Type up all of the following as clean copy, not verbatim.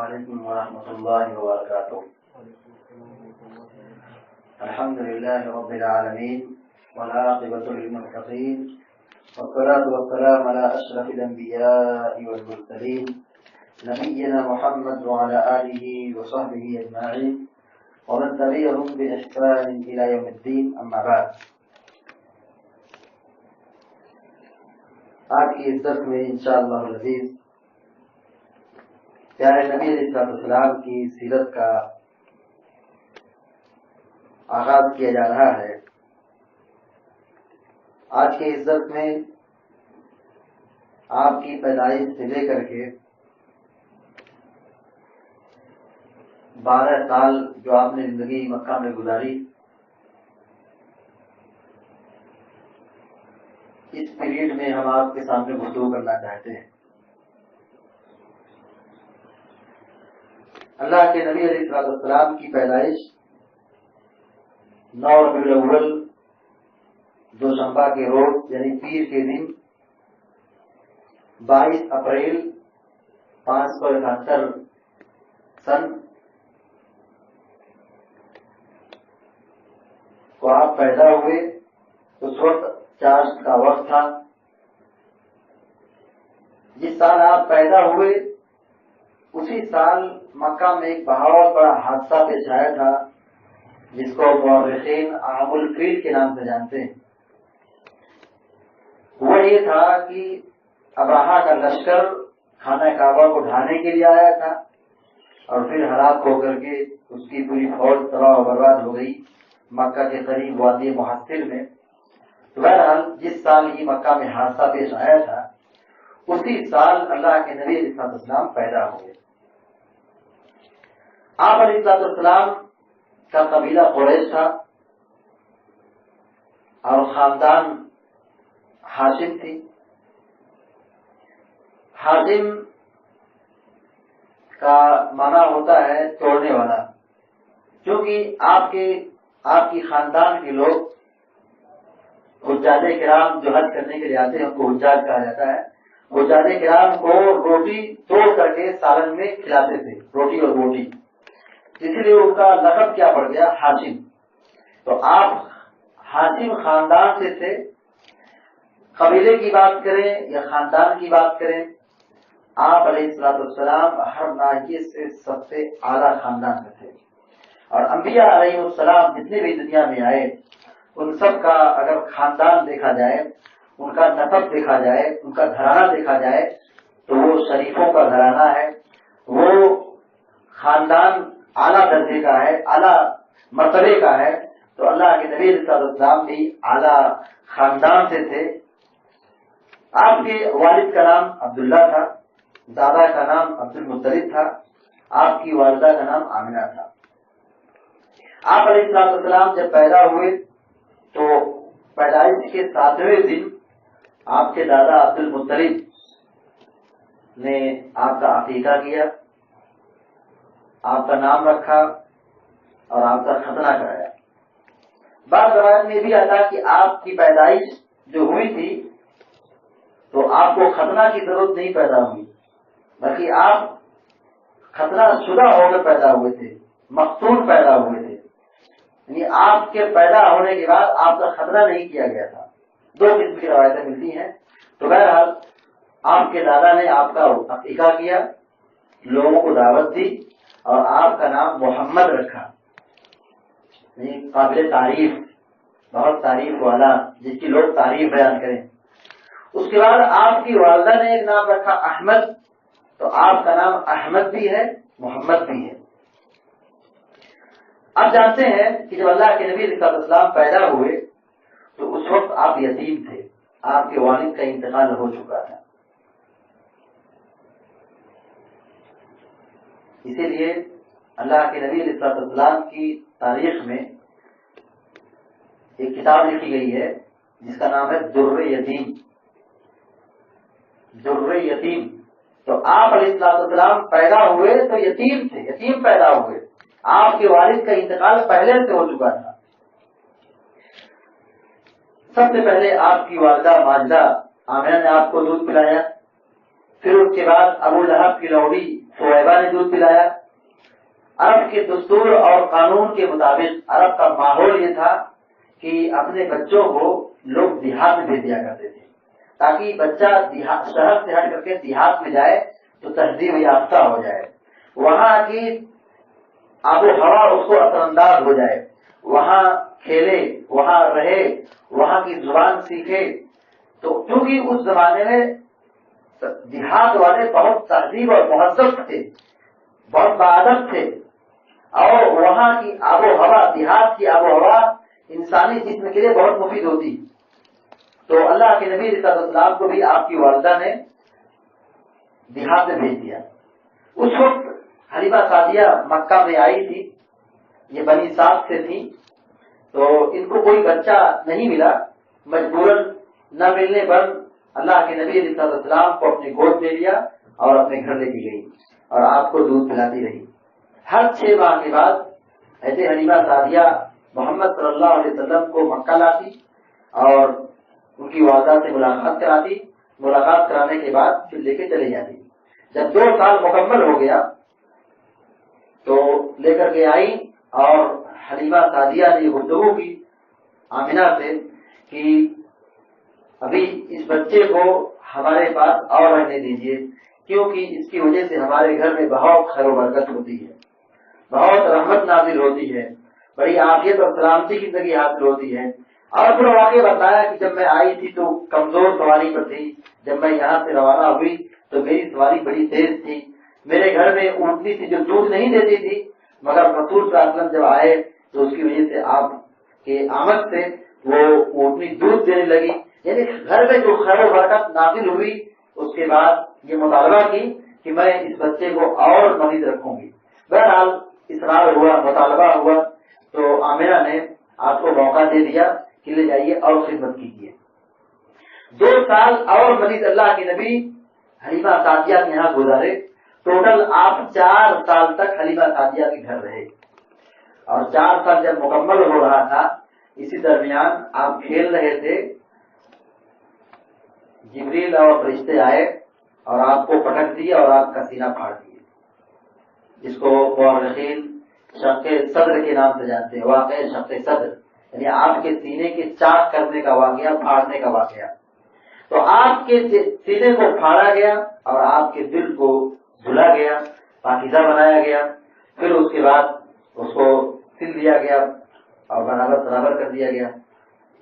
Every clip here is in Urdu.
علیکم ورحمۃ اللہ وبرکاتہ۔ الحمد للہ رب العالمین والعاقبۃ للمتقین والصلاة والسلام علی اشرف الانبیاء والمرسلین نبینا محمد وعلی آلہ وصحبہ اجمعین ومن تبعهم بإحسان إلى يوم الدین، اما بعد۔ آج کی اس درس میں انشاءاللہ العزیز پیارے نبی علیہ السلام کی سیرت کا آغاز کیا جا رہا ہے۔ آج کے اس درس میں آپ کی پیدائش سے لے کر کے 12 سال جو آپ نے زندگی مکہ میں گزاری، اس پیریڈ میں ہم آپ کے سامنے گفتگو کرنا چاہتے ہیں۔ اللہ کے نبی علیہ السلام کی پیدائش 9 ربیع الاول دوشنبہ کے روز یعنی پیر کے دن 22 اپریل 571 سن کو آپ پیدا ہوئے۔ اس وقت چاشت کا وقت تھا۔ جس سال آپ پیدا ہوئے اسی سال مکہ میں ایک بہت بڑا حادثہ پیش آیا تھا، جس کو مورخین عام الفیل کے نام سے جانتے ہیں۔ وہ یہ تھا کہ ابرہہ کا لشکر خانہ کعبہ کو ڈھانے کے لیے آیا تھا اور پھر ہلاک ہو کر کے اس کی پوری فوج تباہ و برباد ہو گئی مکہ کے قریب وادی محصر میں۔ بہرحال جس سال یہ مکہ میں حادثہ پیش آیا تھا اسی سال اللہ کے نبی علیہ السلام پیدا ہوئے۔ آپ علیہ السلام کا قبیلہ قریش تھا اور خاندان ہاشم تھی۔ ہاشم کا معنی ہوتا ہے توڑنے والا، کیونکہ آپ کی خاندان کے لوگ حجاج کرام جو حج کرنے کے لیے آتے ہیں ان کو حجاج کہا جاتا ہے۔ حجاج کرام کو روٹی توڑ کر کے سالن میں کھلاتے تھے، روٹی اور بوٹی، اسی لیے ان کا لقب کیا پڑ گیا؟ ہاشم۔ تو آپ ہاشم خاندان سے تھے۔ قبیلے کی بات کریں یا خاندان کی بات کریں، آپ علیہ السلام ہر ناحیے سے سب سے اعلیٰ خاندان سے تھے۔ اور انبیاء علیہ السلام جتنے بھی دنیا میں آئے ان سب کا اگر خاندان دیکھا جائے، ان کا نسب دیکھا جائے، ان کا گھرانہ دیکھا جائے تو وہ شریفوں کا گھرانہ ہے۔ وہ خاندان اعلیٰ درجے کا ہے، اعلیٰ مرتبے کا ہے۔ تو اللہ کے نبی صلی اللہ علیہ وسلم بھی اعلیٰ خاندان سے تھے۔ آپ کے والد کا نام عبداللہ تھا، دادا کا نام عبد المطلب تھا، آپ کی والدہ کا نام آمنہ تھا۔ آپ علیہ السلام جب پیدا ہوئے تو پیدائش کے 7ویں دن آپ کے دادا عبد المطلب نے آپ کا عقیقہ کیا، آپ کا نام رکھا اور آپ کا ختنہ کرایا۔ بعض روایت میں بھی آتا کہ آپ کی پیدائش جو ہوئی تھی تو آپ کو ختنہ کی ضرورت نہیں پیدا ہوئی، بلکہ آپ ختنہ شدہ ہو کر پیدا ہوئے تھے، مقتول پیدا ہوئے تھے، یعنی آپ کے پیدا ہونے کے بعد آپ کا ختنہ نہیں کیا گیا تھا۔ 2 قسم کی روایتیں ملتی ہیں۔ تو بہرحال آپ کے دادا نے آپ کا عقیقہ کیا، لوگوں کو دعوت دی اور آپ کا نام محمد رکھا، یعنی قابل تعریف، بہت تعریف والا، جس کی لوگ تعریف بیان کریں۔ اس کے بعد آپ کی والدہ نے ایک نام رکھا احمد، تو آپ کا نام احمد بھی ہے، محمد بھی ہے۔ اب جانتے ہیں کہ جب اللہ کے نبی صلی اللہ علیہ وسلم پیدا ہوئے تو اس وقت آپ یتیم تھے، آپ کے والد کا انتقال ہو چکا تھا۔ اسی لیے اللہ کے نبی علیہ السلام کی تاریخ میں ایک کتاب لکھی گئی ہے جس کا نام ہے در یتیم۔ در یتیم۔ تو آپ علیہ السلام پیدا ہوئے تو یتیم تھے، یتیم پیدا ہوئے، آپ کے والد کا انتقال پہلے سے ہو چکا تھا۔ سب سے پہلے آپ کی والدہ ماجدہ آمنہ نے آپ کو دودھ پلایا، پھر اس کے بعد ابو لہب کی لوڑی صہیبہ نے دودھ پلایا۔ عرب کے دستور اور قانون کے مطابق عرب کا ماحول یہ تھا کہ اپنے بچوں کو لوگ دیہات میں بھیج دیا کرتے تھے، تاکہ بچہ شہر سے ہٹ کر کے دیہات میں جائے تو تہذیب یافتہ ہو جائے، وہاں کی آب و ہوا اس کو اثر انداز ہو جائے، وہاں کھیلے، وہاں رہے، وہاں کی زبان سیکھے۔ تو کیونکہ اس زمانے میں دیہات والے بہت تہذیب اور مہذب تھے، بہت باادب تھے، اور وہاں کی آب و ہوا، دیہات کی آب و ہوا انسانی جسم کے لیے بہت مفید ہوتی۔ تو اللہ کے نبی صلی اللہ علیہ وسلم کو بھی آپ کی والدہ نے دیہات میں بھیج دیا۔ اس وقت حلیمہ سعدیہ مکہ میں آئی تھی، یہ بنی سعد سے تھی، تو ان کو کوئی بچہ نہیں ملا، مجبوراً نہ ملنے پر اللہ کے نبی صلی اللہ علیہ وسلم کو اپنے گود میں لیا اور اپنے گھر لے کے گئی اور آپ کو دودھ پلاتی رہی۔ ہر 6 ماہ کے بعد ایسے حلیمہ سعدیہ محمد صلی اللہ علیہ وسلم کو مکہ لاتی اور ان کی والدہ سے ملاقات کراتی، ملاقات کرانے کے بعد پھر لے کے چلے جاتی۔ جب 2 سال مکمل ہو گیا تو لے کر کے آئی اور حلیمہ سعدیہ نے گفتگو کی آمنہ سے کہ ابھی اس بچے کو ہمارے پاس اور رہنے دیجیے، کیونکہ اس کی وجہ سے ہمارے گھر میں بہت خیر و برکت ہوتی ہے، بہت رحمت نازل ہوتی ہے، بڑی عافیت اور سلامتی کی زندگی حاصل ہوتی ہے۔ اور پھر واقعہ بتایا کہ جب میں آئی تھی تو کمزور سواری پر تھی، جب میں یہاں سے روانہ ہوئی تو میری سواری بڑی تیز تھی، میرے گھر میں اونٹنی تھی جو دودھ نہیں دیتی تھی، مگر رسول صلی اللہ علیہ وسلم جب آئے تو اس کی وجہ سے آپ کے آمد سے وہ اونٹنی دودھ دینے لگی، یعنی گھر میں جو خیر و برکت نازل ہوئی۔ اس کے بعد یہ مطالبہ کی کہ میں اس بچے کو اور مزید رکھوں گی۔ بہرحال اصرار ہوا، مطالبہ ہوا، تو آمنہ نے آپ کو موقع دے دیا کہ لے جائیے اور خدمت کیجیے۔ 2 سال اور مزید اللہ کے نبی حلیمہ سعدیہ کے یہاں گزارے۔ ٹوٹل آپ 4 سال تک حلیمہ سعدیہ کے گھر رہے، اور 4 سال جب مکمل ہو رہا تھا اسی درمیان آپ کھیل رہے تھے، جبریل اور فرشتے آئے اور آپ کو پٹک دیے اور آپ کا سینہ پھاڑ دیے، جس کو مورخین شق صدر کے نام سے جانتے ہیں، واقعہ شق صدر، یعنی آپ کے سینے کے چاک کرنے کا واقعہ، پھاڑنے کا واقعہ۔ تو آپ کے سینے کو پھاڑا گیا اور آپ کے دل کو دھلا گیا، پاکیزہ بنایا گیا، پھر اس کے بعد اس کو سل دیا گیا اور برابر کر دیا گیا،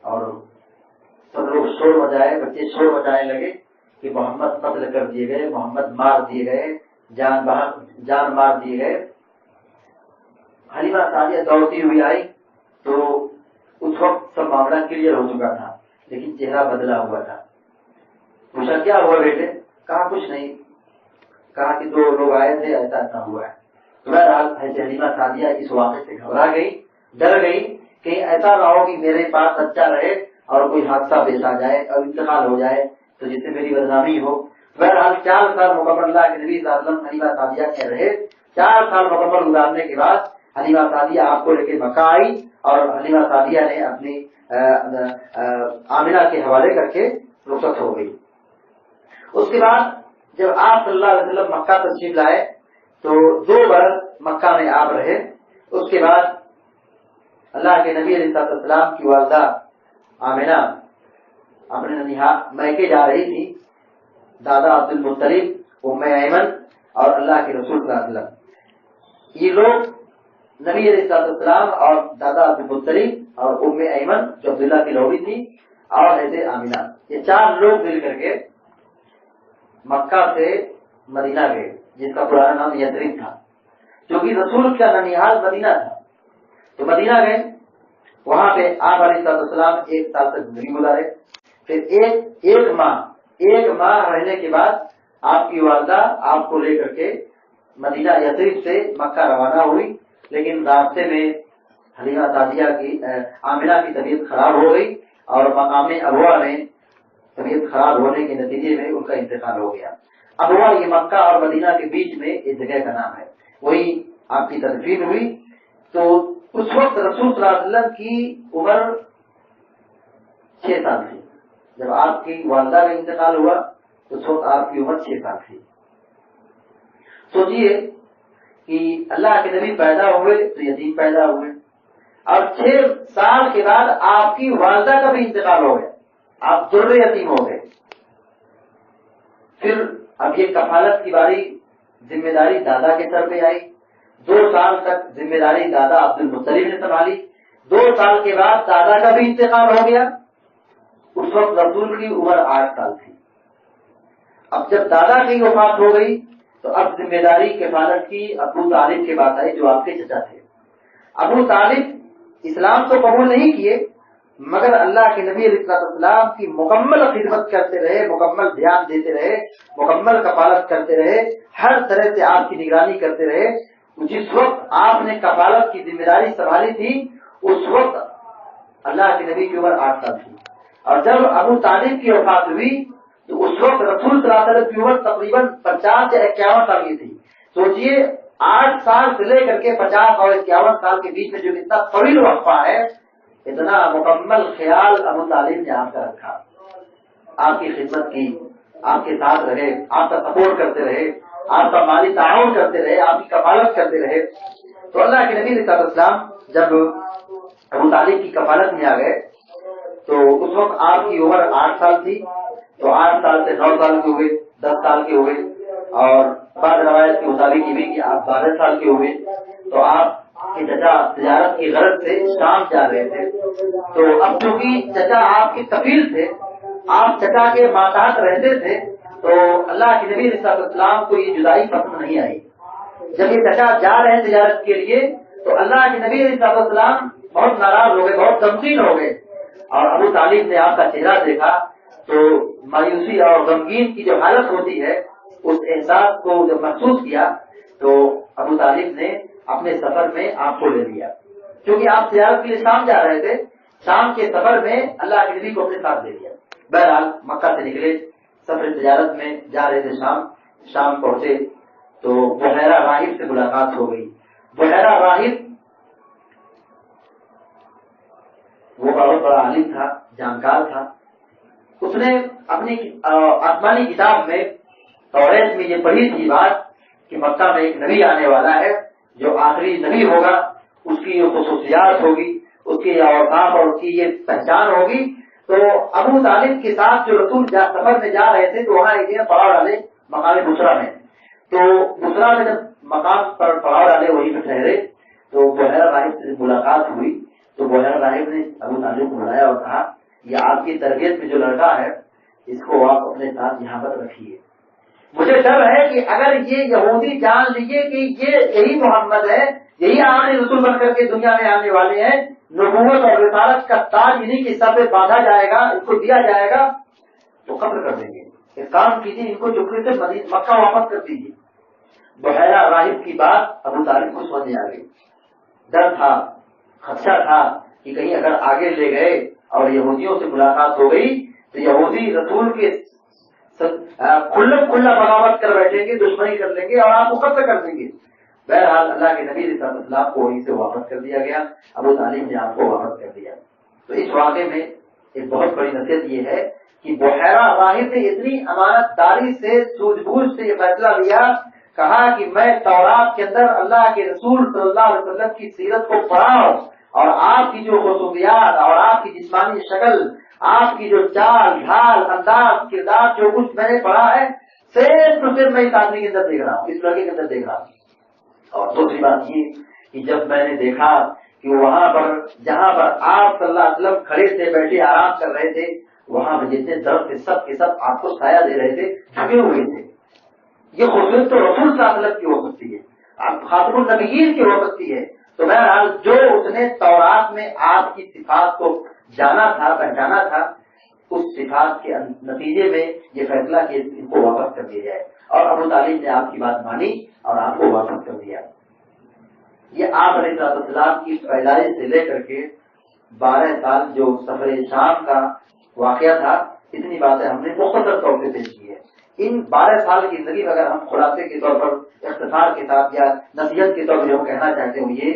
اور سب لوگ شور مچائے، بچے شور مچانے لگے کہ محمد قتل کر دیے گئے، محمد مار دیے گئے، جان مار دیے گئے۔ حلیمہ سعدیہ دوڑتی ہوئی آئی تو اس وقت سب معاملہ کلیئر ہو چکا تھا، لیکن چہرہ بدلا ہوا تھا۔ پوچھا کیا ہوا بیٹے؟ کہا کچھ نہیں، کہا کہ 2 لوگ آئے تھے، ایسا ہوا ہے۔ بہرحال ایسے حلیمہ سعدیہ اس واقعے سے گھبرا گئی، ڈر گئی کہ ایسا نہ ہو کہ میرے پاس بچہ رہے اور کوئی حادثہ پیش آ جائے اور انتقال ہو جائے تو جس سے میری بدنامی ہو۔ بہرحال 4 سال مکمل اللہ کے نبی صلی اللہ علیہ وسلم حلیمہ سعدیہ کے رہے۔ 4 سال مکمل گزارنے کے بعد حلیمہ سعدیہ آپ کو لے کے مکہ آئی اور حلیمہ سعدیہ نے اپنی آمنہ کے حوالے کر کے رخصت ہو گئی۔ اس کے بعد جب آپ صلی اللہ علیہ وسلم مکہ تشریف لائے تو 2 برس مکہ میں آپ رہے۔ اس کے بعد اللہ کے نبی علیہ السلام کی والدہ آمنہ اپنے میکے جا رہی تھی، دادا عبد المطلب، ام ایمن اور اللہ کے رسول صلی اللہ علیہ وسلم، یہ لوگ نبی علیہ السلام اور دادا عبد المطلب اور ام ایمن جو عبداللہ کی لوڑی تھی اور حضرت آمنہ، یہ 4 لوگ مل کر کے مکہ سے مدینہ گئے، جس کا پرانا نام یثرب تھا، جو کہ رسول کا ننیحال مدینہ تھا۔ تو مدینہ گئے، وہاں پہ آپ علیہ السلام 1 سال تک زندگی گزارے۔ پھر ایک ماہ رہنے کے بعد آپ کی والدہ آپ کو لے کر کے مدینہ یثرب سے مکہ روانہ ہوئی، لیکن راستے میں حلیمہ سعدیہ کی آمنہ کی طبیعت خراب ہو گئی اور مقام ابوا میں طبیعت خراب ہونے کے نتیجے میں ان کا انتقال ہو گیا۔ ابوا یہ مکہ اور مدینہ کے بیچ میں ایک جگہ کا نام ہے، وہی آپ کی تدفین ہوئی۔ تو اس وقت رسول صلی اللہ علیہ وسلم کی عمر 6 سال تھی جب آپ کی والدہ کا انتقال ہوا، اس وقت آپ کی عمر 6 سال تھی. سوچئے کہ اللہ کے نبی پیدا ہوئے تو یتیم پیدا ہوئے، اور 6 سال کے بعد آپ کی والدہ کا بھی انتقال ہو گیا، آپ در یتیم ہو گئے. پھر اب یہ کفالت کی باری ذمہ داری دادا کے سر پہ آئی. 2 سال تک ذمہ داری دادا عبد المطلب نے سنبھالی. 2 سال کے بعد دادا کا بھی انتقال ہو گیا. اس وقت رسول کی عمر 8 سال تھی. اب جب دادا کی وفات ہو گئی تو اب ذمہ داری کفالت کی ابو طالب کے پاس آئی جو آپ کے چچا تھے. ابو طالب اسلام تو قبول نہیں کیے، مگر اللہ کے نبی علیہ السلام کی مکمل خدمت کرتے رہے، مکمل دھیان دیتے رہے، مکمل کفالت کرتے رہے، ہر طرح سے آپ کی نگرانی کرتے رہے. جس وقت آپ نے کفالت کی ذمہ داری سنبھالی تھی اس وقت اللہ کے نبی کی عمر 8 سال تھی، اور جب ابو طالب کی وفات ہوئی تو اس وقت رسول صلی اللہ علیہ وسلم کی عمر تقریباً 50 یا 51 سال کی تھی. سوچئے 8 سال سے لے کر کے 50 اور 51 سال کے بیچ میں جو اتنا طویل وقفہ ہے، اتنا مکمل خیال ابو طالب نے آپ کا رکھا، آپ کی خدمت کی، آپ کے ساتھ رہے، آپ کا سپورٹ کرتے رہے، آپ کا مالی تعاون کرتے رہے، آپ کی کفالت کرتے رہے. تو اللہ کے نبی علیہ السلام جب ابو طالب کی کفالت میں آ گئے تو اس وقت آپ کی عمر 8 سال تھی. تو 8 سال سے 9 سال کے ہوئے، 10 سال کے ہوئے، اور بعض روایت کے مطابق یہ بھی کہ آپ 12 سال کے ہوئے. تو آپ کے چچا تجارت کی غرض سے شام جا رہے تھے. تو اب چونکہ چچا آپ کے کفیل تھے، آپ چچا کے ماتحت رہتے تھے، تو اللہ کے نبی علیہ السلام کو یہ جدائی پسند نہیں آئی. جب یہ چچا جا رہے ہیں تجارت کے لیے تو اللہ کے نبی علیہ السلام بہت ناراض ہو گئے، بہت غمگین ہو گئے. اور ابو طالب نے آپ کا چہرہ دیکھا تو مایوسی اور غمگین کی جو حالت ہوتی ہے اس احساس کو جب محسوس کیا تو ابو طالب نے اپنے سفر میں آپ کو لے لیا. کیونکہ آپ تجارت کے لیے شام جا رہے تھے، شام کے سفر میں اللہ کے نبی کو اپنے ساتھ لے لیا. بہرحال مکہ سے نکلے، سفر تجارت میں جا رہے تھے، شام پہنچے تو بحیرہ راہب سے ملاقات ہو گئی. بحیرہ راہب وہ بہت بڑا عالم تھا، جانکار تھا. اس نے اپنی آسمانی کتاب میں توریت میں یہ پڑھی تھی بات کہ مکہ میں ایک نبی آنے والا ہے جو آخری نبی ہوگا، اس کی یہ خصوصیات ہوگی، اس کی اوصاف اور اس کی یہ پہچان ہوگی. تو ابو طالب کے ساتھ جو رسول سفر میں جا رہے تھے تو وہاں ایک پڑاؤ ڈالے مقام بسرا میں. تو بسرا میں جب مقام پر پڑاؤ ڈالے وہیں پہ ٹھہرے تو بحیرہ راہب سے ملاقات ہوئی. تو بحیرہ راہب نے ابو طالب کو بلایا اور کہا یہ آپ کی تربیت میں جو لڑکا ہے اس کو آپ اپنے ساتھ یہاں پر رکھیے. مجھے ڈر ہے کہ اگر یہ یہودی جان لیجیے کہ یہی محمد ہے، یہی آخری رسول بن کر کے دنیا میں آنے والے ہیں، نبوت اور رسالت کا تاج انہیں کے سر پہ باندھا جائے گا، ان کو دیا جائے گا، تو قتل کر دیں گے. ایک کام کیجیے، ان کو چپکے سے مکہ واپس کر دیجیے. بحیرہ راہب کی بات ابو طالب کو سمجھ میں آ گئی. ڈر تھا، خدشہ تھا کہ کہیں اگر آگے لے گئے اور یہودیوں سے ملاقات ہو گئی تو یہودی رسول کے کھلا بغاوت کر بیٹھیں گے، دشمنی کر لیں گے اور آپ کو قتل کر دیں گے. بہرحال اللہ کے نبی علیہ السلام کو وہیں سے واپس کر دیا گیا، ابو طالب نے آپ کو واپس کر دیا. تو اس واقعے میں ایک بہت بڑی نصیحت یہ ہے کہ بحیرہ راہب نے اتنی امانت داری سے سوجھ بوجھ سے یہ فیصلہ لیا، کہا کہ میں تورات کے اندر اللہ کے رسول صلی اللہ علیہ وسلم کی سیرت کو پڑھا ہوں اور آپ کی جو خصوصیات اور آپ کی جسمانی شکل، آپ کی جو چال ڈھال انداز کردار جو کچھ میں نے پڑھا ہے صرف میں اس آدمی کے اندر دیکھ رہا ہوں، اس لڑکے کے اندر دیکھ رہا ہوں. اور دوسری بات یہ کہ جب میں نے دیکھا کہ وہاں پر جہاں پر آپ صلی اللہ علیہ وسلم کھڑے تھے، بیٹھے آرام کر رہے تھے، وہاں پر جتنے درخت تھے سب کے سب آپ کو سایہ دے رہے تھے، جھکے ہوئے تھے. یہ خصوصیت تو رسول صلی اللہ علیہ وسلم کی ہو سکتی ہے، خاتم النبیین کی ہو سکتی ہے. تو بہرحال جو اس نے تورات میں آپ کی صفات کو جانا تھا، پہچانا تھا، اس صفات کے نتیجے میں یہ فیصلہ کہ ان کو واپس کر دیا جائے. اور ابو طالب نے آپ کی بات مانی اور آپ کو واپس کر دیا. یہ آپ علیہ السلام کی پیدائش سے لے کر کے 12 سال جو سفر شام کا واقعہ تھا، اتنی باتیں ہم نے مختصر طور پہ پیش کی ہے. ان 12 سال کی زندگی میں اگر ہم خلاصے کے طور پر اختصار کے ساتھ یا نصیحت کے طور پر جو کہنا چاہتے ہیں یہ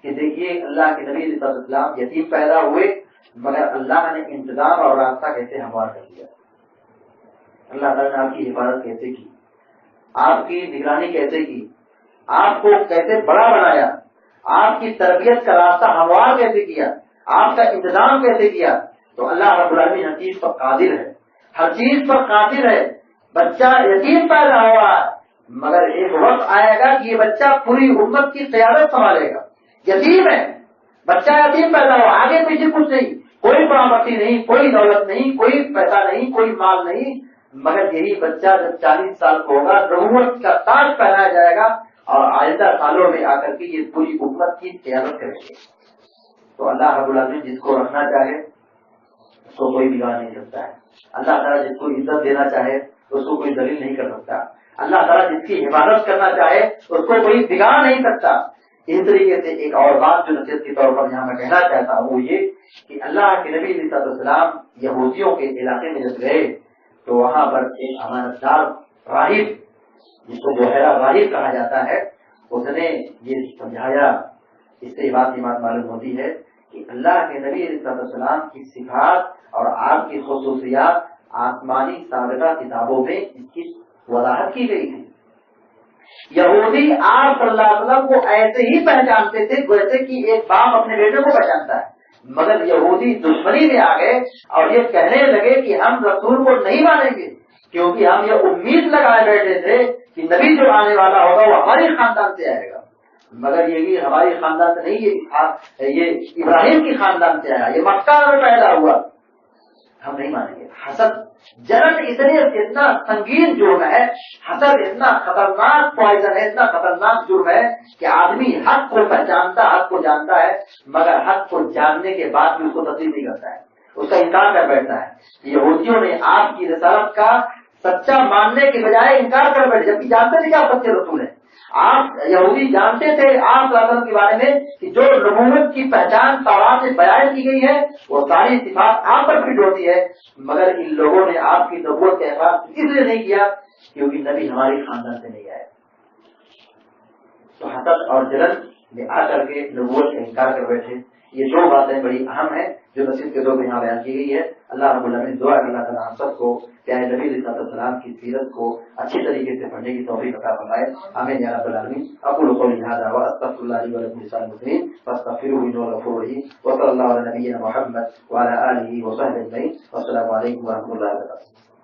کہ دیکھیے اللہ کے نبی علیہ السلام یتیم پیدا ہوئے، مگر اللہ نے انتظام اور راستہ کیسے ہموار کر دیا. اللہ تعالیٰ نے آپ کی حفاظت کیسے کی، آپ کی نگرانی کیسے کی، آپ کو کیسے بڑا بنایا، آپ کی تربیت کا راستہ ہموار کیسے کیا، آپ کا انتظام کیسے کیا. تو اللہ رب العالمین ہر چیز پر قادر ہے، ہر چیز پر قادر ہے. بچہ یتیم پیدا ہوا ہے، مگر ایک وقت آئے گا کہ یہ بچہ پوری امت کی قیادت سنبھالے گا. یتیم ہے، بچہ یتیم پیدا ہوا، آگے پیچھے کچھ نہیں، کوئی پراپرٹی نہیں، کوئی دولت نہیں، کوئی پیسہ نہیں، کوئی مال نہیں، مگر یہی بچہ جب 40 سال کو ہوگا نبوت کا تاج پہنایا جائے گا اور آئندہ سالوں میں آ کر کے یہ پوری امت کی قیادت کرے گی. تو اللہ رب العالمین جس کو رکھنا چاہے اس کو کوئی بگاڑ نہیں سکتا ہے. اللہ تعالیٰ جس کو عزت دینا چاہے اس کو کوئی ذلیل نہیں کر سکتا. اللہ تعالیٰ جس کی حفاظت کرنا چاہے اس کو کوئی بگاڑ نہیں سکتا. اس طریقے سے ایک اور بات جو نصیحت کے طور پر یہاں میں کہنا چاہتا ہوں وہ یہ کہ اللہ کے نبی علیہ السلام یہودیوں کے علاقے میں جب گئے تو وہاں پر ایک امانت دار راہب جس کو بحیرہ راہب کہا جاتا ہے اس نے یہ سمجھایا. اس سے بات معلوم ہوتی ہے کہ اللہ کے نبی علیہ السلام کی صفات اور آپ کی خصوصیات آسمانی سابقہ کتابوں میں اس کی وضاحت کی گئی تھی. یہودی آپ صلی اللہ علیہ وسلم کو ایسے ہی پہچانتے تھے جیسے کہ ایک باپ اپنے بیٹے کو پہچانتا ہے، مگر یہودی دشمنی میں آ گئے اور یہ کہنے لگے کہ ہم رسول کو نہیں مانیں گے کیونکہ ہم یہ امید لگائے بیٹھے تھے کہ نبی جو آنے والا ہوگا وہ ہماری خاندان سے آئے گا، مگر یہ ہماری خاندان سے نہیں، یہ ابراہیم کی خاندان سے آیا، یہ مکہ میں پیدا ہوا، ہم نہیں مانیں گے. حسد جلن اتنا سنگین جرم ہے، حسد اتنا خطرناک پوائزن ہے، اتنا خطرناک جرم ہے کہ آدمی حق کو پہچانتا، حق کو جانتا ہے، مگر حق کو جاننے کے بعد بھی اس کو تسلیم نہیں کرتا ہے، اس کا انکار کر بیٹھتا ہے. یہودیوں نے آپ کی رسالت کا سچا ماننے کے بجائے انکار کر بیٹھے جبکہ جانتے تھے کہ آپ سچے رسول ہیں. آپ یہودی جانتے تھے آپ کے بارے میں کہ جو نبوت کی پہچان تورات میں بیان کی گئی ہے وہ ساری صفات آپ پر فٹ ہوتی ہے، مگر ان لوگوں نے آپ کی نبوت کا احساس اس لیے نہیں کیا کیونکہ نبی ہماری خاندان سے نہیں آئے. تو حسد اور جلن میں آ کر کے نبوت کا انکار کر بیٹھے. یہ دو باتیں بڑی اہم ہیں جو نصیب کے دور میں یہاں بیان کی گئی ہے. اللہ رب العالمین دعا کہ اللہ تعالیٰ ہم سب کو پیارے نبی علیہ السلام کی سیرت کو اچھی طریقے سے پڑھنے کی توفیق عطا فرمائے. آمین یا رب العالمین. اقول قولی ھذا واستغفر الله لي ولكم ولسائر المسلمين فاستغفروه انه هو الغفور الرحيم. وصلى الله على نبينا محمد وعلى اله وصحبه اجمعين. والسلام عليكم ورحمة الله وبركاته.